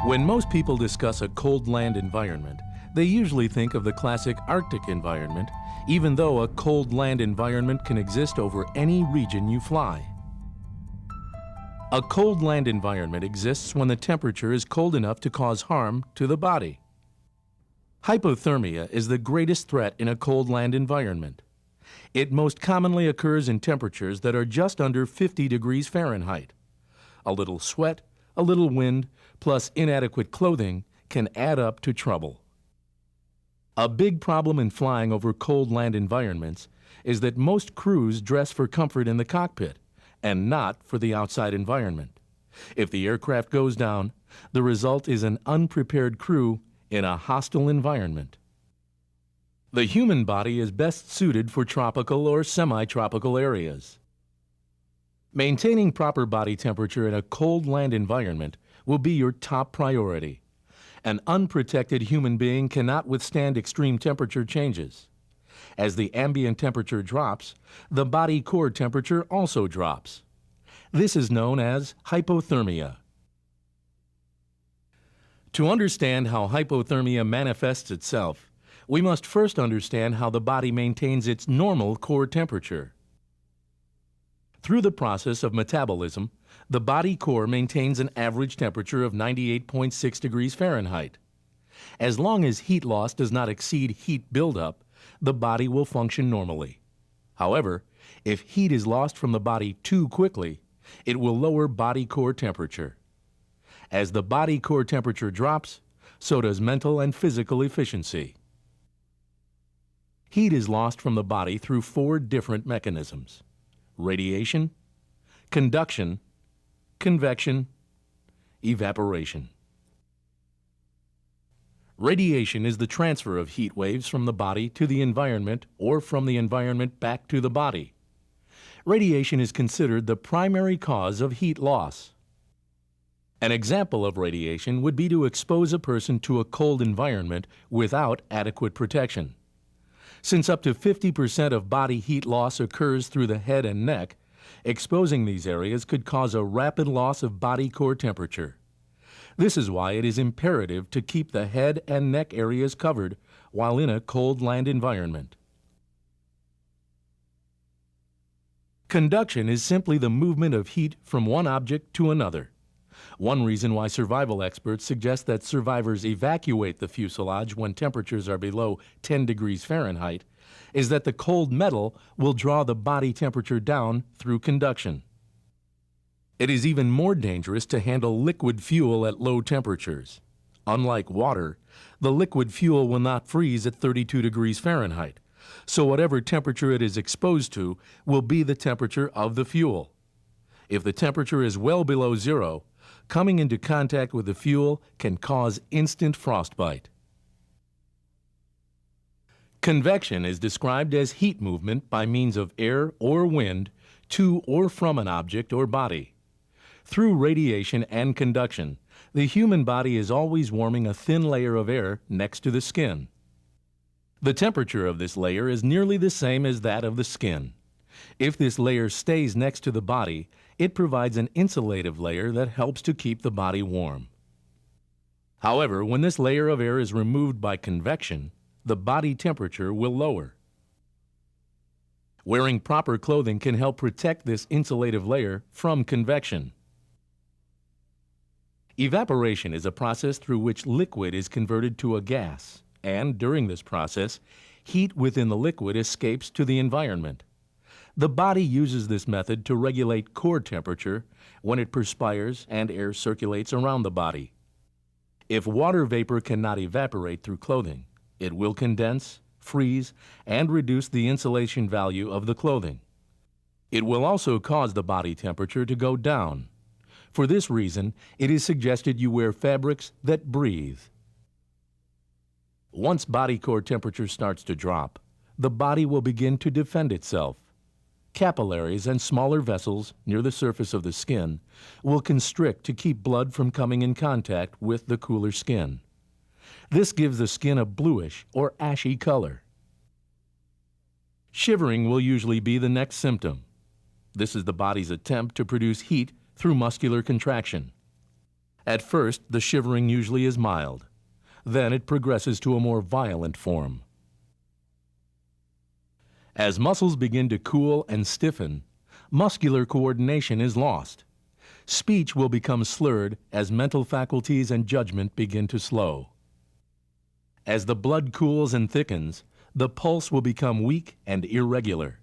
When most people discuss a cold land environment, they usually think of the classic Arctic environment, even though a cold land environment can exist over any region you fly. A cold land environment exists when the temperature is cold enough to cause harm to the body. Hypothermia is the greatest threat in a cold land environment. It most commonly occurs in temperatures that are just under 50 degrees Fahrenheit. A little sweat, a little wind, plus inadequate clothing can add up to trouble. A big problem in flying over cold land environments is that most crews dress for comfort in the cockpit and not for the outside environment. If the aircraft goes down, the result is an unprepared crew in a hostile environment. The human body is best suited for tropical or semi-tropical areas. Maintaining proper body temperature in a cold land environment will be your top priority. An unprotected human being cannot withstand extreme temperature changes. As the ambient temperature drops, the body core temperature also drops. This is known as hypothermia. To understand how hypothermia manifests itself, we must first understand how the body maintains its normal core temperature. Through the process of metabolism, the body core maintains an average temperature of 98.6 degrees Fahrenheit. As long as heat loss does not exceed heat buildup, the body will function normally. However, if heat is lost from the body too quickly, it will lower body core temperature. As the body core temperature drops, so does mental and physical efficiency. Heat is lost from the body through 4 different mechanisms: radiation, conduction, convection, evaporation. Radiation is the transfer of heat waves from the body to the environment or from the environment back to the body. Radiation is considered the primary cause of heat loss. An example of radiation would be to expose a person to a cold environment without adequate protection. Since up to 50% of body heat loss occurs through the head and neck, exposing these areas could cause a rapid loss of body core temperature. This is why it is imperative to keep the head and neck areas covered while in a cold land environment. Conduction is simply the movement of heat from one object to another. One reason why survival experts suggest that survivors evacuate the fuselage when temperatures are below 10 degrees Fahrenheit is that the cold metal will draw the body temperature down through conduction. It is even more dangerous to handle liquid fuel at low temperatures. Unlike water, the liquid fuel will not freeze at 32 degrees Fahrenheit, so whatever temperature it is exposed to will be the temperature of the fuel. If the temperature is well below zero, coming into contact with the fuel can cause instant frostbite. Convection is described as heat movement by means of air or wind to or from an object or body. Through radiation and conduction, the human body is always warming a thin layer of air next to the skin. The temperature of this layer is nearly the same as that of the skin. If this layer stays next to the body, it provides an insulative layer that helps to keep the body warm. However, when this layer of air is removed by convection, the body temperature will lower. Wearing proper clothing can help protect this insulative layer from convection. Evaporation is a process through which liquid is converted to a gas, and during this process, heat within the liquid escapes to the environment. The body uses this method to regulate core temperature when it perspires and air circulates around the body. If water vapor cannot evaporate through clothing, it will condense, freeze, and reduce the insulation value of the clothing. It will also cause the body temperature to go down. For this reason, it is suggested you wear fabrics that breathe. Once body core temperature starts to drop, the body will begin to defend itself. Capillaries and smaller vessels near the surface of the skin will constrict to keep blood from coming in contact with the cooler skin. This gives the skin a bluish or ashy color. Shivering will usually be the next symptom. This is the body's attempt to produce heat through muscular contraction. At first, the shivering usually is mild. Then it progresses to a more violent form. As muscles begin to cool and stiffen, muscular coordination is lost. Speech will become slurred as mental faculties and judgment begin to slow. As the blood cools and thickens, the pulse will become weak and irregular.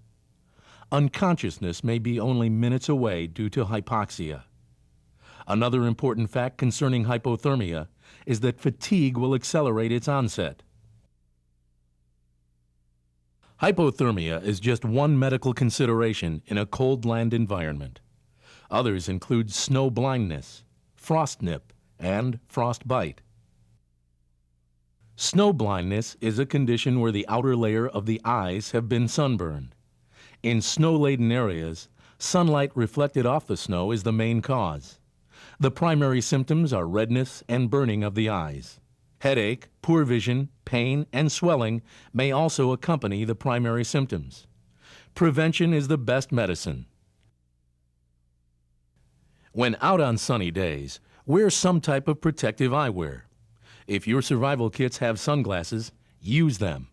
Unconsciousness may be only minutes away due to hypoxia. Another important fact concerning hypothermia is that fatigue will accelerate its onset. Hypothermia is just one medical consideration in a cold land environment. Others include snow blindness, frostnip, and frostbite. Snow blindness is a condition where the outer layer of the eyes have been sunburned. In snow-laden areas, sunlight reflected off the snow is the main cause. The primary symptoms are redness and burning of the eyes. Headache, poor vision, pain, and swelling may also accompany the primary symptoms. Prevention is the best medicine. When out on sunny days, wear some type of protective eyewear. If your survival kits have sunglasses, use them.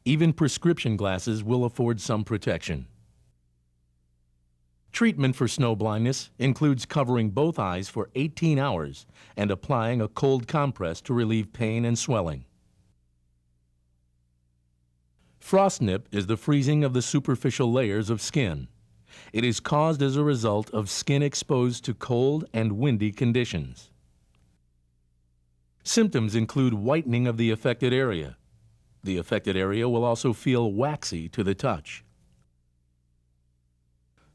Even prescription glasses will afford some protection. Treatment for snow blindness includes covering both eyes for 18 hours and applying a cold compress to relieve pain and swelling. Frostnip is the freezing of the superficial layers of skin. It is caused as a result of skin exposed to cold and windy conditions. Symptoms include whitening of the affected area. The affected area will also feel waxy to the touch.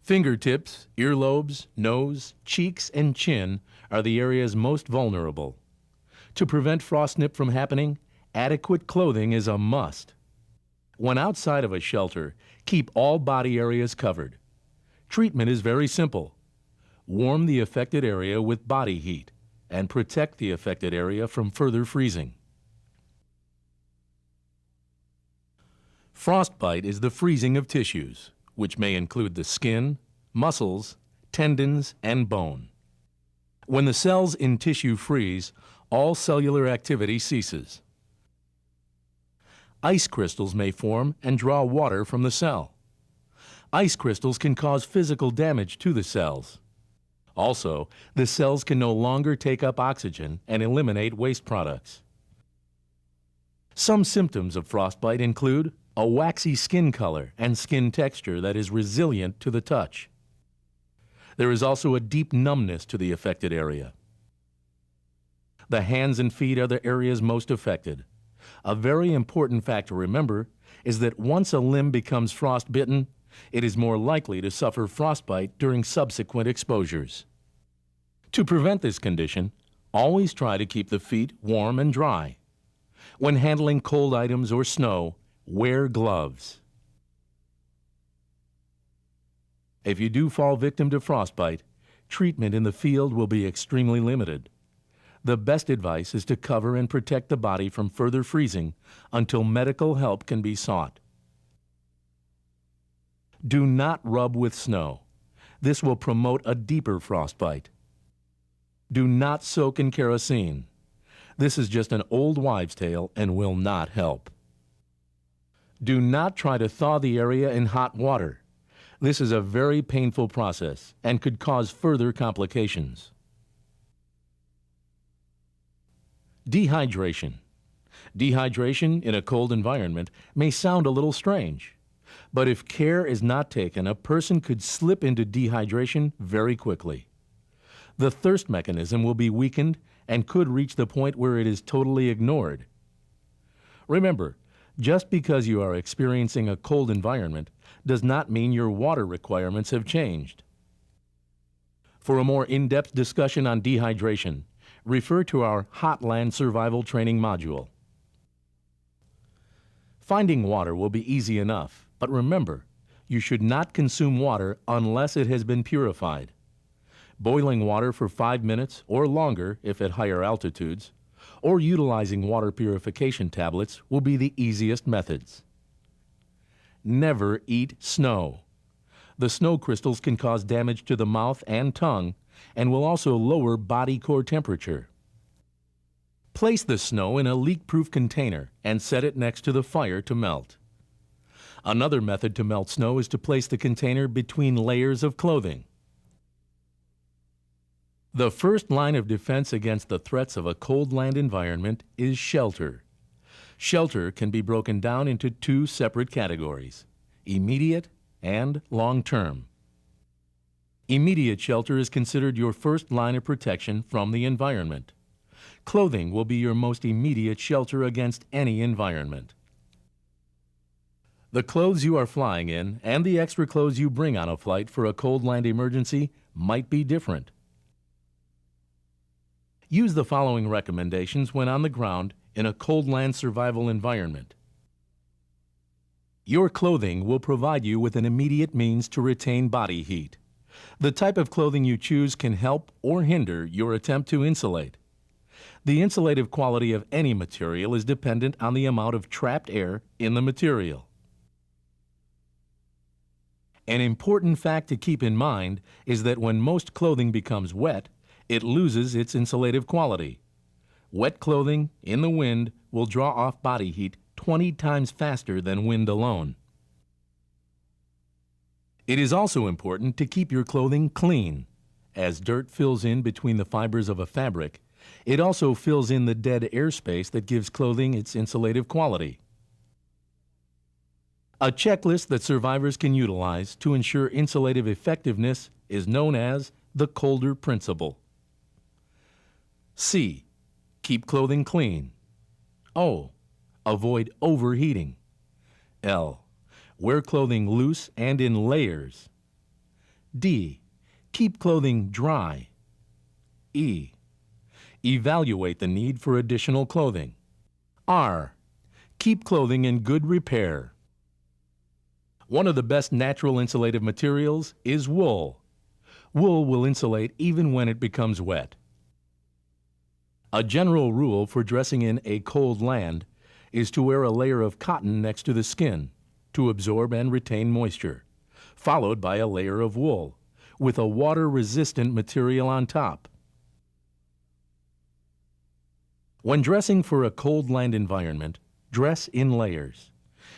Fingertips, earlobes, nose, cheeks, and chin are the areas most vulnerable. To prevent frostnip from happening, adequate clothing is a must. When outside of a shelter, keep all body areas covered. Treatment is very simple. Warm the affected area with body heat and protect the affected area from further freezing. Frostbite is the freezing of tissues, which may include the skin, muscles, tendons, and bone. When the cells in tissue freeze, all cellular activity ceases. Ice crystals may form and draw water from the cell. Ice crystals can cause physical damage to the cells. Also, the cells can no longer take up oxygen and eliminate waste products. Some symptoms of frostbite include a waxy skin color and skin texture that is resilient to the touch. There is also a deep numbness to the affected area. The hands and feet are the areas most affected. A very important fact to remember is that once a limb becomes frostbitten, it is more likely to suffer frostbite during subsequent exposures. To prevent this condition, always try to keep the feet warm and dry. When handling cold items or snow, wear gloves. If you do fall victim to frostbite, treatment in the field will be extremely limited. The best advice is to cover and protect the body from further freezing until medical help can be sought. Do not rub with snow. This will promote a deeper frostbite. Do not soak in kerosene. This is just an old wives' tale and will not help. Do not try to thaw the area in hot water. This is a very painful process and could cause further complications. Dehydration. Dehydration in a cold environment may sound a little strange, but if care is not taken, a person could slip into dehydration very quickly. The thirst mechanism will be weakened and could reach the point where it is totally ignored. Remember, just because you are experiencing a cold environment does not mean your water requirements have changed. For a more in-depth discussion on dehydration, refer to our Hot Land Survival Training module. Finding water will be easy enough, but remember, you should not consume water unless it has been purified. Boiling water for 5 minutes or longer if at higher altitudes, or utilizing water purification tablets will be the easiest methods. Never eat snow. The snow crystals can cause damage to the mouth and tongue and will also lower body core temperature. Place the snow in a leak-proof container and set it next to the fire to melt. Another method to melt snow is to place the container between layers of clothing. The first line of defense against the threats of a cold land environment is shelter. Shelter can be broken down into two separate categories: immediate and long-term. Immediate shelter is considered your first line of protection from the environment. Clothing will be your most immediate shelter against any environment. The clothes you are flying in and the extra clothes you bring on a flight for a cold land emergency might be different. Use the following recommendations when on the ground in a cold land survival environment. Your clothing will provide you with an immediate means to retain body heat. The type of clothing you choose can help or hinder your attempt to insulate. The insulative quality of any material is dependent on the amount of trapped air in the material. An important fact to keep in mind is that when most clothing becomes wet, it loses its insulative quality. Wet clothing in the wind will draw off body heat 20 times faster than wind alone. It is also important to keep your clothing clean. As dirt fills in between the fibers of a fabric, it also fills in the dead airspace that gives clothing its insulative quality. A checklist that survivors can utilize to ensure insulative effectiveness is known as the Colder Principle. C. Keep clothing clean. O. Avoid overheating. L. Wear clothing loose and in layers. D. Keep clothing dry. E. Evaluate the need for additional clothing. R. Keep clothing in good repair. One of the best natural insulative materials is wool. Wool will insulate even when it becomes wet. A general rule for dressing in a cold land is to wear a layer of cotton next to the skin to absorb and retain moisture, followed by a layer of wool with a water-resistant material on top. When dressing for a cold land environment, dress in layers.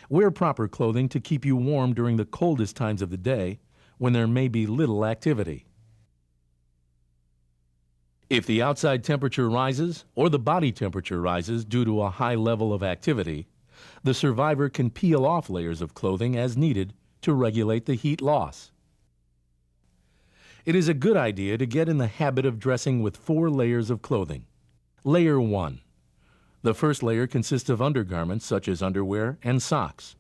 Wear proper clothing to keep you warm during the coldest times of the day when there may be little activity. If the outside temperature rises or the body temperature rises due to a high level of activity, the survivor can peel off layers of clothing as needed to regulate the heat loss. It is a good idea to get in the habit of dressing with 4 layers of clothing. Layer 1. The first layer consists of undergarments such as underwear and socks.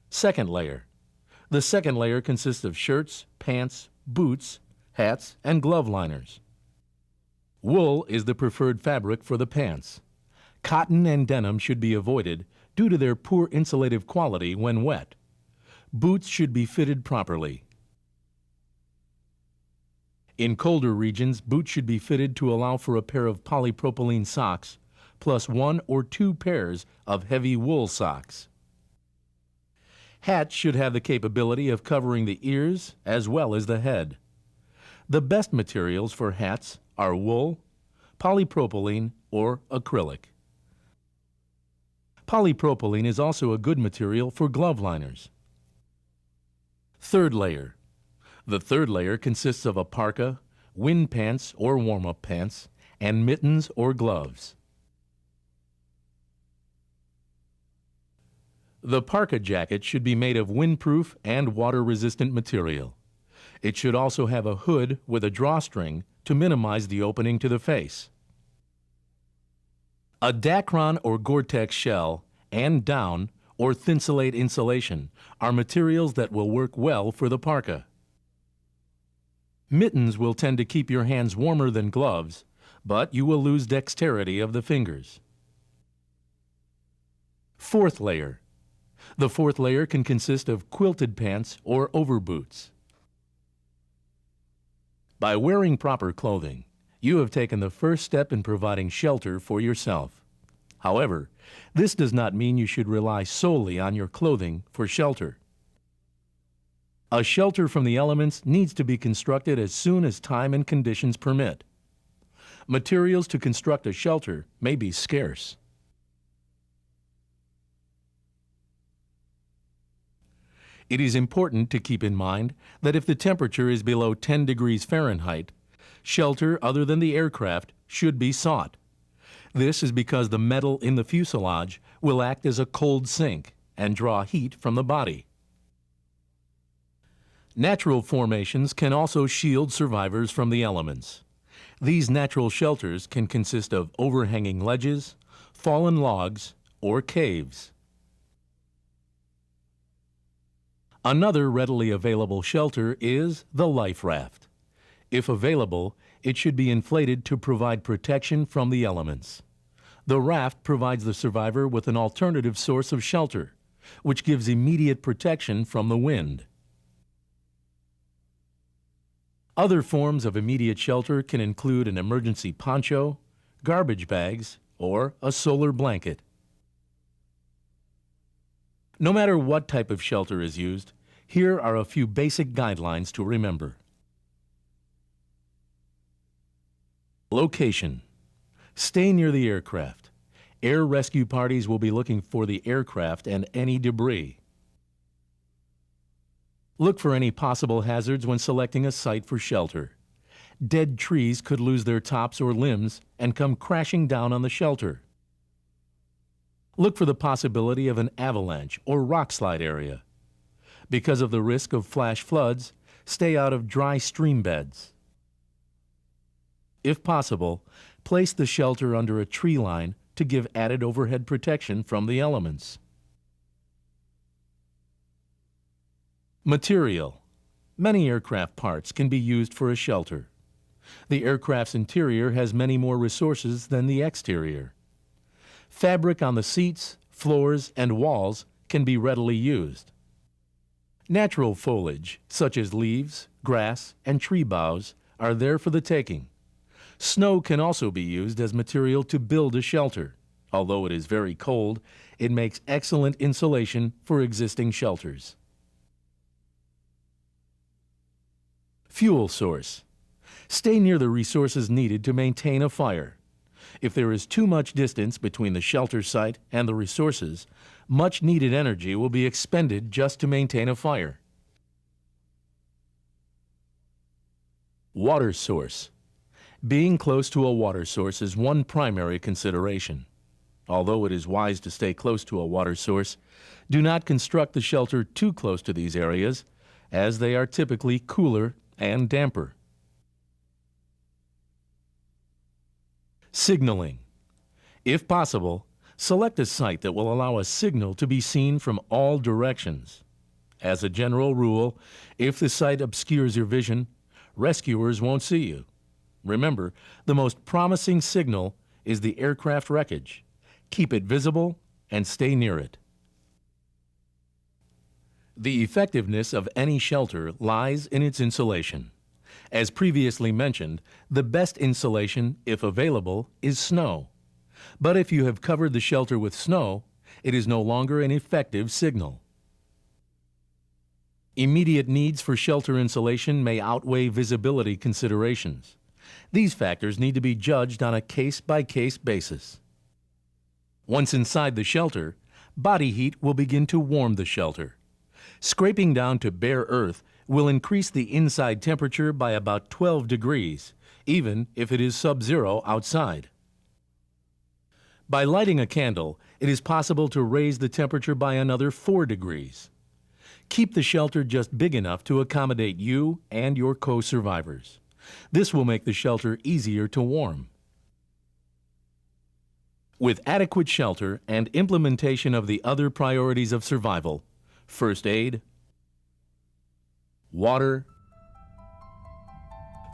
Second layer. The second layer consists of shirts, pants, boots, hats, and glove liners. Wool is the preferred fabric for the pants. Cotton and denim should be avoided due to their poor insulative quality when wet. Boots should be fitted properly. In colder regions, boots should be fitted to allow for a pair of polypropylene socks, plus 1 or 2 pairs of heavy wool socks. Hats should have the capability of covering the ears as well as the head. The best materials for hats are wool, polypropylene, or acrylic. Polypropylene is also a good material for glove liners. Third layer. The third layer consists of a parka, wind pants or warm-up pants, and mittens or gloves. The parka jacket should be made of windproof and water-resistant material. It should also have a hood with a drawstring to minimize the opening to the face. A Dacron or Gore-Tex shell and down or Thinsulate insulation are materials that will work well for the parka. Mittens will tend to keep your hands warmer than gloves, but you will lose dexterity of the fingers. Fourth layer. The fourth layer can consist of quilted pants or overboots. By wearing proper clothing, you have taken the first step in providing shelter for yourself. However, this does not mean you should rely solely on your clothing for shelter. A shelter from the elements needs to be constructed as soon as time and conditions permit. Materials to construct a shelter may be scarce. It is important to keep in mind that if the temperature is below 10 degrees Fahrenheit, shelter other than the aircraft should be sought. This is because the metal in the fuselage will act as a cold sink and draw heat from the body. Natural formations can also shield survivors from the elements. These natural shelters can consist of overhanging ledges, fallen logs, or caves. Another readily available shelter is the life raft. If available, it should be inflated to provide protection from the elements. The raft provides the survivor with an alternative source of shelter, which gives immediate protection from the wind. Other forms of immediate shelter can include an emergency poncho, garbage bags, or a solar blanket. No matter what type of shelter is used, here are a few basic guidelines to remember. Location. Stay near the aircraft. Air rescue parties will be looking for the aircraft and any debris. Look for any possible hazards when selecting a site for shelter. Dead trees could lose their tops or limbs and come crashing down on the shelter. Look for the possibility of an avalanche or rock slide area. Because of the risk of flash floods, stay out of dry stream beds. If possible, place the shelter under a tree line to give added overhead protection from the elements. Material. Many aircraft parts can be used for a shelter. The aircraft's interior has many more resources than the exterior. Fabric on the seats, floors, and walls can be readily used. Natural foliage, such as leaves, grass, and tree boughs, are there for the taking. Snow can also be used as material to build a shelter. Although it is very cold, it makes excellent insulation for existing shelters. Fuel source. Stay near the resources needed to maintain a fire. If there is too much distance between the shelter site and the resources, much needed energy will be expended just to maintain a fire. Water source. Being close to a water source is one primary consideration. Although it is wise to stay close to a water source, do not construct the shelter too close to these areas, as they are typically cooler and damper. Signaling. If possible, select a site that will allow a signal to be seen from all directions. As a general rule, if the site obscures your vision, rescuers won't see you. Remember, the most promising signal is the aircraft wreckage. Keep it visible and stay near it. The effectiveness of any shelter lies in its insulation. As previously mentioned, the best insulation, if available, is snow. But if you have covered the shelter with snow, it is no longer an effective signal. Immediate needs for shelter insulation may outweigh visibility considerations. These factors need to be judged on a case-by-case basis. Once inside the shelter, body heat will begin to warm the shelter. Scraping down to bare earth will increase the inside temperature by about 12 degrees, even if it is sub-zero outside. By lighting a candle, it is possible to raise the temperature by another 4 degrees. Keep the shelter just big enough to accommodate you and your co-survivors. This will make the shelter easier to warm. With adequate shelter and implementation of the other priorities of survival, first aid, water,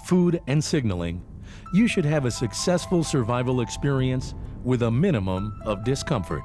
food, and signaling, you should have a successful survival experience with a minimum of discomfort.